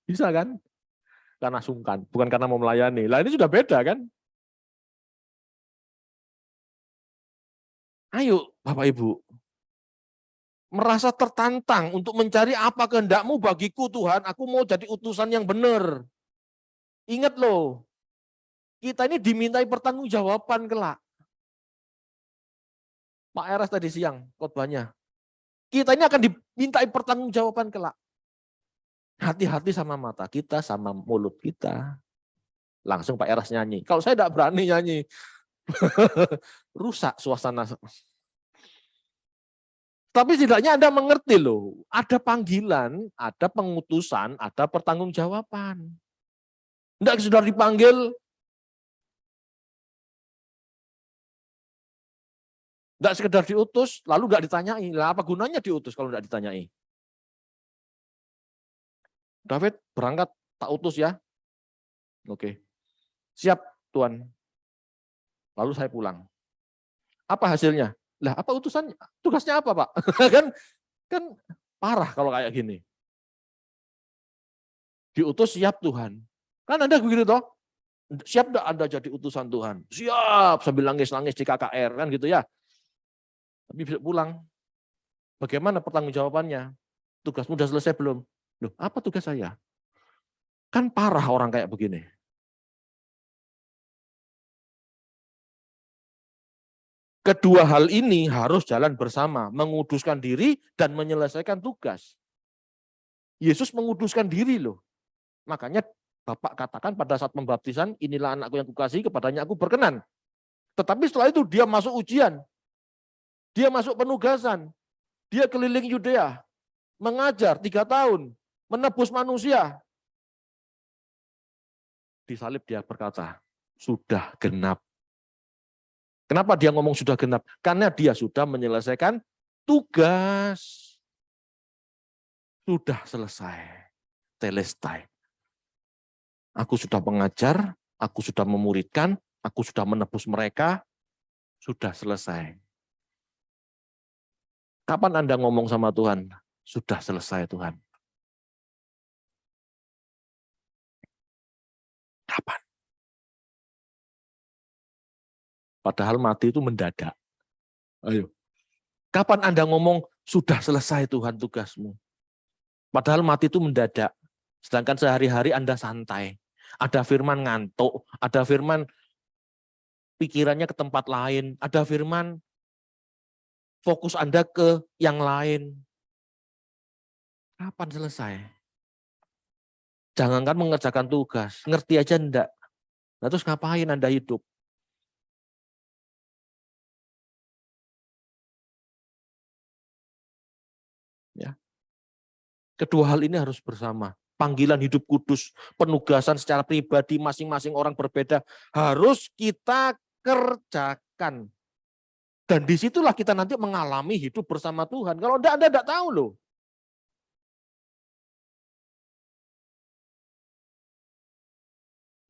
Bisa kan? Karena sungkan, bukan karena mau melayani. Lah ini sudah beda kan? Ayo Bapak Ibu, merasa tertantang untuk mencari apa kehendak-Mu bagiku Tuhan, aku mau jadi utusan yang benar. Ingat loh, kita ini dimintai pertanggungjawaban kelak. Pak Eras tadi siang khotbahnya. Kita ini akan dimintai pertanggungjawaban kelak. Hati-hati sama mata kita, sama mulut kita. Langsung Pak Eras nyanyi. Kalau saya tidak berani nyanyi, rusak suasana. Tapi setidaknya Anda mengerti loh, ada panggilan, ada pengutusan, ada pertanggungjawaban. Tidak sudah dipanggil, tidak sekedar diutus, lalu nggak ditanyai. Lah apa gunanya diutus kalau nggak ditanyai? David berangkat, tak utus ya. Oke, siap Tuhan. Lalu saya pulang. Apa hasilnya? Lah apa utusan? Tugasnya apa Pak? kan parah kalau kayak gini. Diutus siap Tuhan. Kan Anda begitu toh? Siap enggak Anda jadi utusan Tuhan? Siap, sambil nangis-nangis di KKR kan gitu ya. Tapi bisa pulang. Bagaimana pertanggungjawabannya? Tugasmu sudah selesai belum? Loh, apa tugas saya? Kan parah orang kayak begini. Kedua hal ini harus jalan bersama, menguduskan diri dan menyelesaikan tugas. Yesus menguduskan diri loh. Makanya Bapak katakan pada saat pembaptisan, inilah anakku yang kukasihi, kepadanya aku berkenan. Tetapi setelah itu dia masuk ujian, dia masuk penugasan, dia keliling Yudea, mengajar 3 tahun, menebus manusia. Disalib dia berkata, sudah genap. Kenapa dia ngomong sudah genap? Karena dia sudah menyelesaikan tugas. Sudah selesai. Telestai. Aku sudah mengajar, aku sudah memuridkan, aku sudah menebus mereka, sudah selesai. Kapan Anda ngomong sama Tuhan? Sudah selesai Tuhan. Kapan? Padahal mati itu mendadak. Ayo. Kapan Anda ngomong, sudah selesai Tuhan tugasmu? Padahal mati itu mendadak. Sedangkan sehari-hari Anda santai. Ada firman ngantuk, ada firman pikirannya ke tempat lain, ada firman fokus Anda ke yang lain. Kapan selesai? Jangankan mengerjakan tugas, ngerti aja enggak. Nah, terus ngapain Anda hidup? Ya. Kedua hal ini harus bersama. Panggilan hidup kudus, penugasan secara pribadi masing-masing orang berbeda harus kita kerjakan. Dan disitulah kita nanti mengalami hidup bersama Tuhan. Kalau enggak, Anda enggak tahu loh.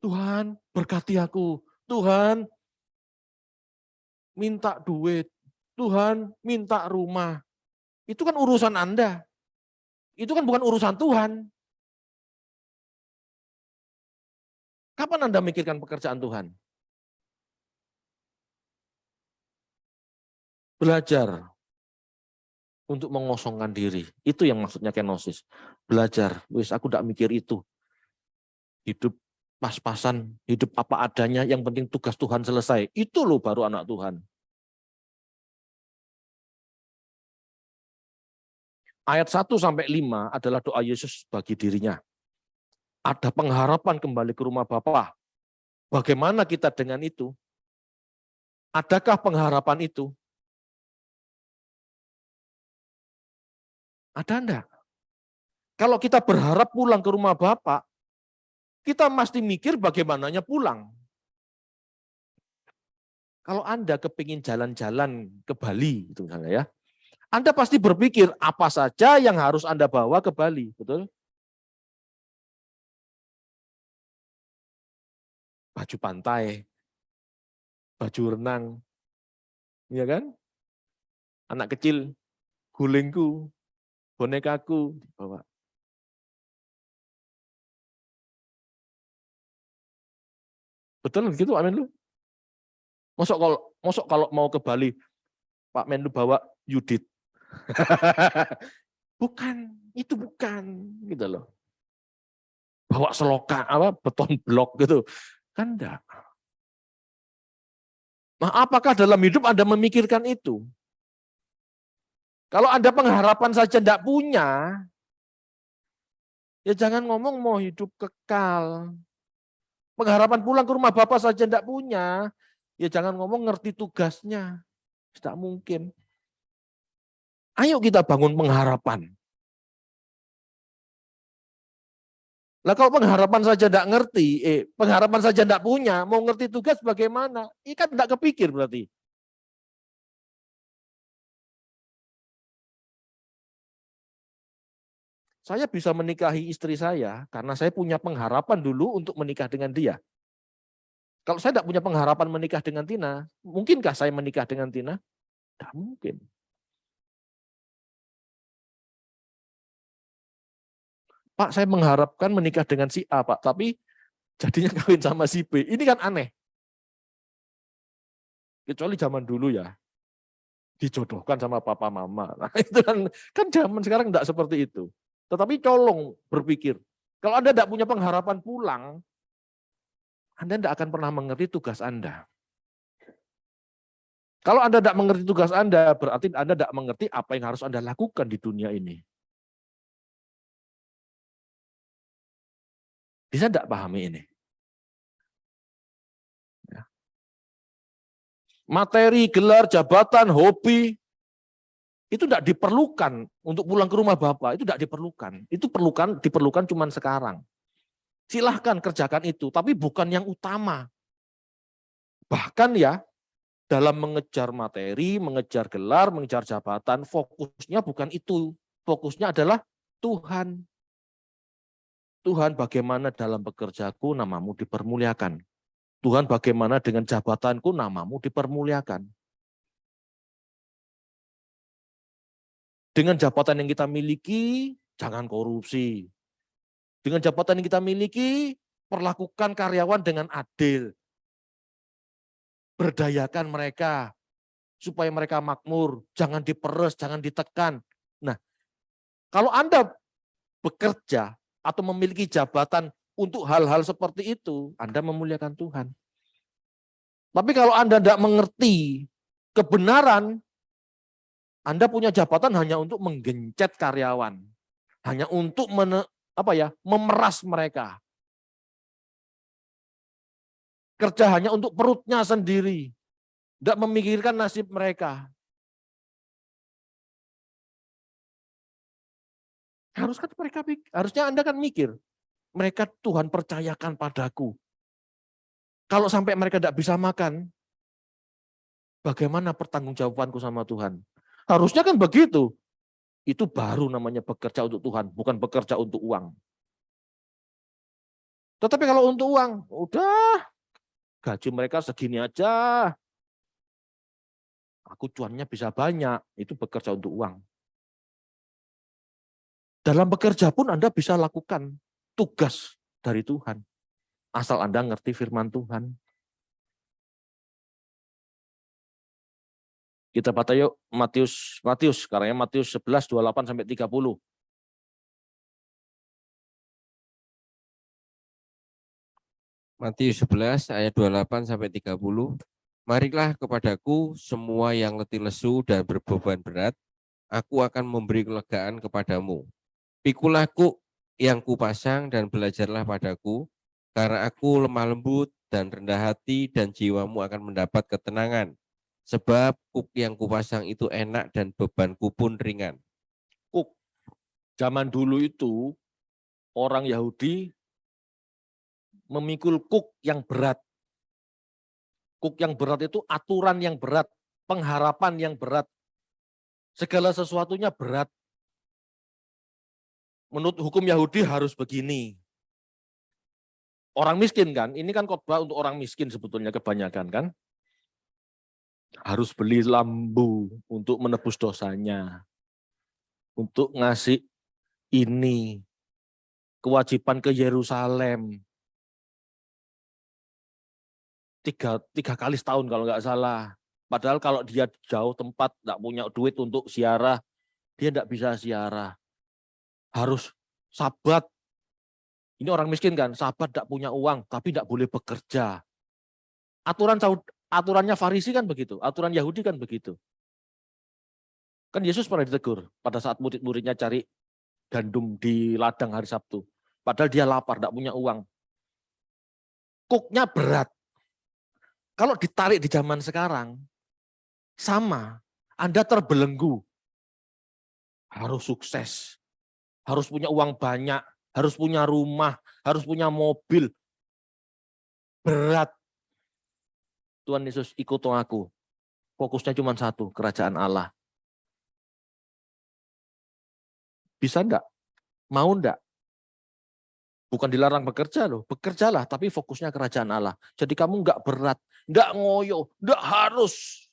Tuhan berkati aku, Tuhan minta duit, Tuhan minta rumah. Itu kan urusan Anda. Itu kan bukan urusan Tuhan. Kapan Anda mikirkan pekerjaan Tuhan? Belajar untuk mengosongkan diri. Itu yang maksudnya kenosis. Belajar, wis aku tidak mikir itu. Hidup pas-pasan, hidup apa adanya, yang penting tugas Tuhan selesai. Itu loh baru anak Tuhan. Ayat 1-5 adalah doa Yesus bagi dirinya. Ada pengharapan kembali ke rumah Bapa. Bagaimana kita dengan itu? Adakah pengharapan itu? Ada enggak? Kalau kita berharap pulang ke rumah Bapa, kita mesti mikir bagaimananya pulang. Kalau Anda kepingin jalan-jalan ke Bali, itu misalnya ya, Anda pasti berpikir apa saja yang harus Anda bawa ke Bali, betul? Baju pantai, baju renang, ya kan? Anak kecil, gulingku, bonekaku dibawa. Betul gitu Pak Menlu? Mosok kalau mau ke Bali, Pak Menlu bawa Yudit. Bukan, itu bukan gitu loh. Bawa selokan beton blok gitu. Kan enggak. Nah, apakah dalam hidup Anda memikirkan itu? Kalau Anda pengharapan saja enggak punya, ya jangan ngomong mau hidup kekal. Pengharapan pulang ke rumah Bapak saja enggak punya, ya jangan ngomong ngerti tugasnya. Tidak mungkin. Ayo kita bangun pengharapan. Lah kalau pengharapan saja enggak ngerti, pengharapan saja enggak punya, mau ngerti tugas bagaimana? Ini kan enggak kepikir berarti. Saya bisa menikahi istri saya karena saya punya pengharapan dulu untuk menikah dengan dia. Kalau saya tidak punya pengharapan menikah dengan Tina, mungkinkah saya menikah dengan Tina? Tidak mungkin. Pak, saya mengharapkan menikah dengan si A, Pak, tapi jadinya kawin sama si B. Ini kan aneh. Kecuali zaman dulu ya, dijodohkan sama papa mama. Nah, itu kan zaman sekarang tidak seperti itu. Tetapi colong berpikir, kalau Anda tidak punya pengharapan pulang, Anda tidak akan pernah mengerti tugas Anda. Kalau Anda tidak mengerti tugas Anda, berarti Anda tidak mengerti apa yang harus Anda lakukan di dunia ini. Bisa tidak pahami ini? Materi, gelar, jabatan, hobi, itu tidak diperlukan untuk pulang ke rumah Bapak, itu tidak diperlukan. Itu diperlukan cuma sekarang. Silahkan kerjakan itu, tapi bukan yang utama. Bahkan ya, dalam mengejar materi, mengejar gelar, mengejar jabatan, fokusnya bukan itu. Fokusnya adalah Tuhan. Tuhan, bagaimana dalam pekerjaku namamu dipermuliakan. Tuhan, bagaimana dengan jabatanku namamu dipermuliakan. Dengan jabatan yang kita miliki, jangan korupsi. Dengan jabatan yang kita miliki, perlakukan karyawan dengan adil. Berdayakan mereka, supaya mereka makmur. Jangan diperes, jangan ditekan. Nah, kalau Anda bekerja atau memiliki jabatan untuk hal-hal seperti itu, Anda memuliakan Tuhan. Tapi kalau Anda tidak mengerti kebenaran, Anda punya jabatan hanya untuk menggencet karyawan, hanya untuk memeras mereka. Kerja hanya untuk perutnya sendiri, tidak memikirkan nasib mereka. Harusnya Anda kan mikir, mereka Tuhan percayakan padaku. Kalau sampai mereka tidak bisa makan, bagaimana pertanggungjawabanku sama Tuhan? Harusnya kan begitu. Itu baru namanya bekerja untuk Tuhan, bukan bekerja untuk uang. Tetapi kalau untuk uang, udah gaji mereka segini aja. Aku cuannya bisa banyak, itu bekerja untuk uang. Dalam bekerja pun Anda bisa lakukan tugas dari Tuhan. Asal Anda ngerti firman Tuhan. Kita baca yuk Matius, sekarang Matius 11, 28 sampai 30. Matius 11 ayat 28 sampai 30. Marilah kepadaku semua yang letih lesu dan berbeban berat, aku akan memberi kelegaan kepadamu. Pikulah kuk yang kupasang dan belajarlah padaku, karena aku lemah lembut dan rendah hati, dan jiwamu akan mendapat ketenangan. Sebab kuk yang kupasang itu enak dan bebanku pun ringan. Kuk. Zaman dulu itu orang Yahudi memikul kuk yang berat. Kuk yang berat itu aturan yang berat, pengharapan yang berat. Segala sesuatunya berat. Menurut hukum Yahudi harus begini. Orang miskin kan, ini kan khotbah untuk orang miskin sebetulnya kebanyakan kan. Harus beli lambu untuk menebus dosanya. Untuk ngasih ini, kewajiban ke Yerusalem. Tiga kali setahun kalau nggak salah. Padahal kalau dia jauh tempat, nggak punya duit untuk ziarah, dia nggak bisa ziarah. Harus sabat. Ini orang miskin kan, sabat nggak punya uang, tapi nggak boleh bekerja. Aturannya Farisi kan begitu, aturan Yahudi kan begitu. Kan Yesus pernah ditegur pada saat murid-muridnya cari gandum di ladang hari Sabtu. Padahal dia lapar, nggak punya uang. Kuknya berat. Kalau ditarik di zaman sekarang, sama. Anda terbelenggu. Harus sukses. Harus punya uang banyak. Harus punya rumah. Harus punya mobil. Berat. Tuhan Yesus, ikut aku. Fokusnya cuma satu, kerajaan Allah. Bisa enggak? Mau enggak? Bukan dilarang bekerja loh, bekerjalah, tapi fokusnya kerajaan Allah. Jadi kamu enggak berat, enggak ngoyo, enggak harus.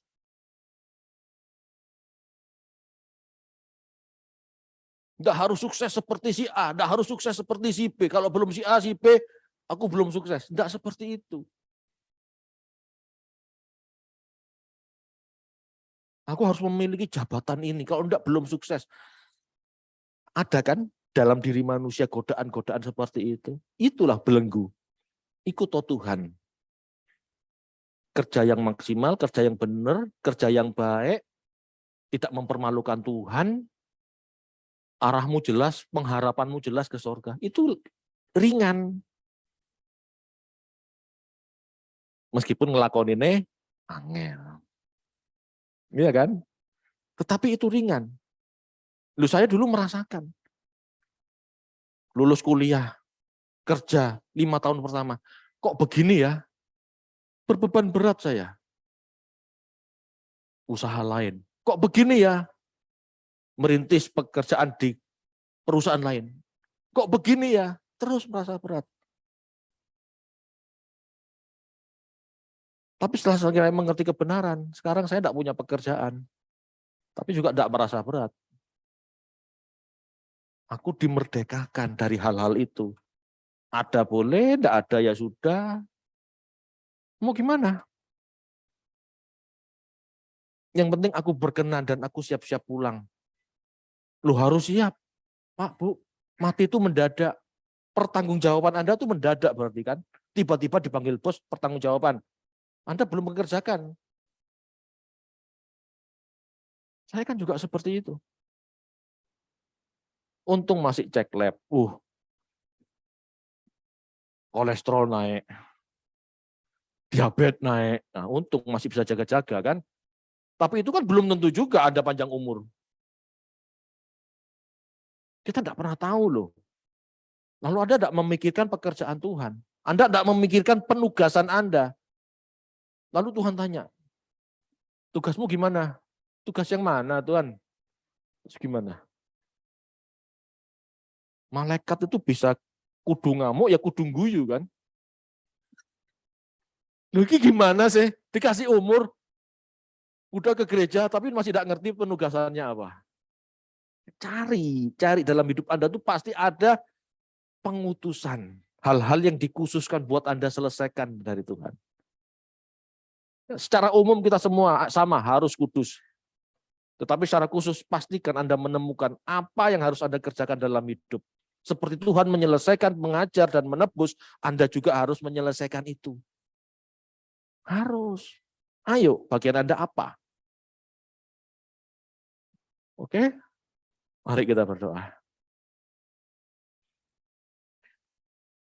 Enggak harus sukses seperti si A, enggak harus sukses seperti si B. Kalau belum si A, si B, aku belum sukses. Enggak seperti itu. Aku harus memiliki jabatan ini, kalau enggak belum sukses. Ada kan dalam diri manusia godaan-godaan seperti itu? Itulah belenggu. Ikut Tuhan. Kerja yang maksimal, kerja yang benar, kerja yang baik, tidak mempermalukan Tuhan, arahmu jelas, pengharapanmu jelas ke surga. Itu ringan. Meskipun ngelakon ini angel. Iya kan? Tetapi itu ringan. Saya dulu merasakan. Lulus kuliah, kerja 5 tahun pertama. Kok begini ya? Berbeban berat saya. Usaha lain. Kok begini ya? Merintis pekerjaan di perusahaan lain. Kok begini ya? Terus merasa berat. Tapi setelah saya mengerti kebenaran, sekarang saya tidak punya pekerjaan. Tapi juga tidak merasa berat. Aku dimerdekakan dari hal-hal itu. Ada boleh, tidak ada ya sudah. Mau gimana? Yang penting aku berkenan dan aku siap-siap pulang. Lu harus siap. Pak, Bu, mati itu mendadak. Pertanggungjawaban Anda itu mendadak berarti kan. Tiba-tiba dipanggil bos, pertanggungjawaban. Anda belum mengerjakan. Saya kan juga seperti itu. Untung masih cek lab. Kolesterol naik. Diabetes naik. Nah, untung masih bisa jaga-jaga kan. Tapi itu kan belum tentu juga Anda panjang umur. Kita tidak pernah tahu loh. Lalu Anda tidak memikirkan pekerjaan Tuhan. Anda tidak memikirkan penugasan Anda. Lalu Tuhan tanya, tugasmu gimana? Tugas yang mana Tuhan? Terus gimana? Malaikat itu bisa kudu ngamuk ya kudu guyu kan. Loh, ini gimana sih? Dikasih umur, udah ke gereja tapi masih tidak ngerti penugasannya apa. Cari dalam hidup Anda tuh pasti ada pengutusan. Hal-hal yang dikhususkan buat Anda selesaikan dari Tuhan. Secara umum kita semua sama, harus kudus. Tetapi secara khusus pastikan Anda menemukan apa yang harus Anda kerjakan dalam hidup. Seperti Tuhan menyelesaikan, mengajar, dan menebus, Anda juga harus menyelesaikan itu. Harus. Ayo, bagian Anda apa? Oke? Mari kita berdoa.